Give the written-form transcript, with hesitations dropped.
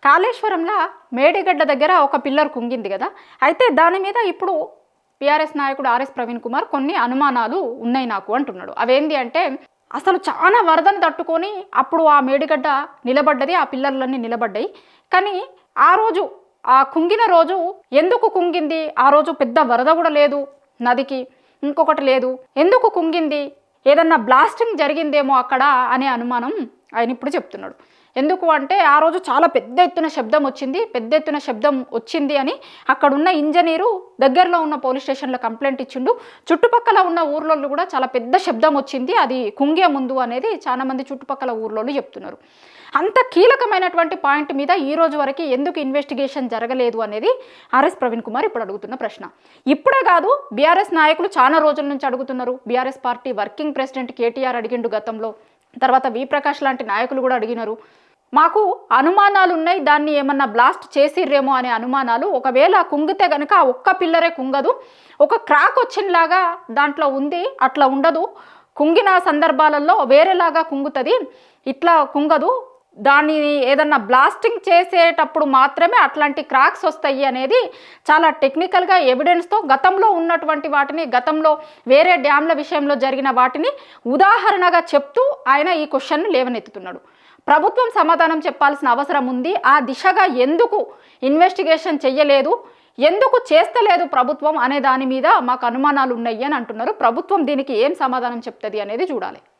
కాళేశ్వరంలో మేడిగడ్డ దగ్గర ఒక పిల్లర్ కుంగింది కదా. అయితే దాని మీద ఇప్పుడు బీఆర్ఎస్ నాయకుడు ఆర్ఎస్ ప్రవీణ్ కుమార్ కొన్ని అనుమానాలు ఉన్నాయి నాకు అంటున్నాడు. అవేంటి అంటే అసలు చాలా వరదను తట్టుకొని అప్పుడు ఆ మేడిగడ్డ నిలబడ్డది, ఆ పిల్లర్లన్నీ నిలబడ్డాయి. కానీ ఆ రోజు ఆ కుంగిన రోజు ఎందుకు కుంగింది? ఆ రోజు పెద్ద వరద కూడా లేదు నదికి, ఇంకొకటి లేదు, ఎందుకు కుంగింది? ఏదన్నా బ్లాస్టింగ్ జరిగిందేమో అక్కడ అనే అనుమానం ఆయన ఇప్పుడు చెప్తున్నాడు. ఎందుకు అంటే ఆ రోజు చాలా పెద్ద ఎత్తున శబ్దం వచ్చింది అని అక్కడున్న ఇంజనీరు దగ్గరలో ఉన్న పోలీస్ స్టేషన్లో కంప్లైంట్ ఇచ్చిండు. చుట్టుపక్కల ఉన్న ఊర్లోళ్ళు కూడా చాలా పెద్ద శబ్దం వచ్చింది అది కుంగే ముందు అనేది చాలా మంది చుట్టుపక్కల ఊర్లోళ్ళు చెప్తున్నారు. అంత కీలకమైనటువంటి పాయింట్ మీద ఈ రోజు వరకు ఎందుకు ఇన్వెస్టిగేషన్ జరగలేదు అనేది ఆర్ఎస్ ప్రవీణ్ కుమార్ ఇప్పుడు అడుగుతున్న ప్రశ్న. ఇప్పుడే కాదు, బీఆర్ఎస్ నాయకులు చాలా రోజుల నుంచి అడుగుతున్నారు. BRS party working president KTR అడిగిండు గతంలో, తర్వాత వి ప్రకాష్ లాంటి నాయకులు కూడా అడిగినారు. మాకు అనుమానాలు ఉన్నాయి, దాన్ని ఏమన్నా బ్లాస్ట్ చేసిర్రేమో అనే అనుమానాలు. ఒకవేళ కుంగితే కనుక ఆ ఒక్క పిల్లరే కుంగదు, ఒక క్రాక్ వచ్చినలాగా దాంట్లో ఉంది, అట్లా ఉండదు. కుంగిన సందర్భాలలో వేరేలాగా కుంగుతుంది, ఇట్లా కుంగదు. దాన్ని ఏదన్నా బ్లాస్టింగ్ చేసేటప్పుడు మాత్రమే అట్లాంటి క్రాక్స్ వస్తాయి అనేది చాలా టెక్నికల్గా ఎవిడెన్స్తో గతంలో ఉన్నటువంటి వాటిని, గతంలో వేరే డ్యామ్ల విషయంలో జరిగిన వాటిని ఉదాహరణగా చెప్తూ ఆయన ఈ క్వశ్చన్ను లేవనెత్తుతున్నాడు. ప్రభుత్వం సమాధానం చెప్పాల్సిన అవసరం ఉంది. ఆ దిశగా ఎందుకు ఇన్వెస్టిగేషన్ చెయ్యలేదు, ఎందుకు చేస్తలేదు ప్రభుత్వం అనే దాని మీద మాకు అనుమానాలు ఉన్నాయి అని అంటున్నారు. ప్రభుత్వం దీనికి ఏం సమాధానం చెప్తుంది అనేది చూడాలి.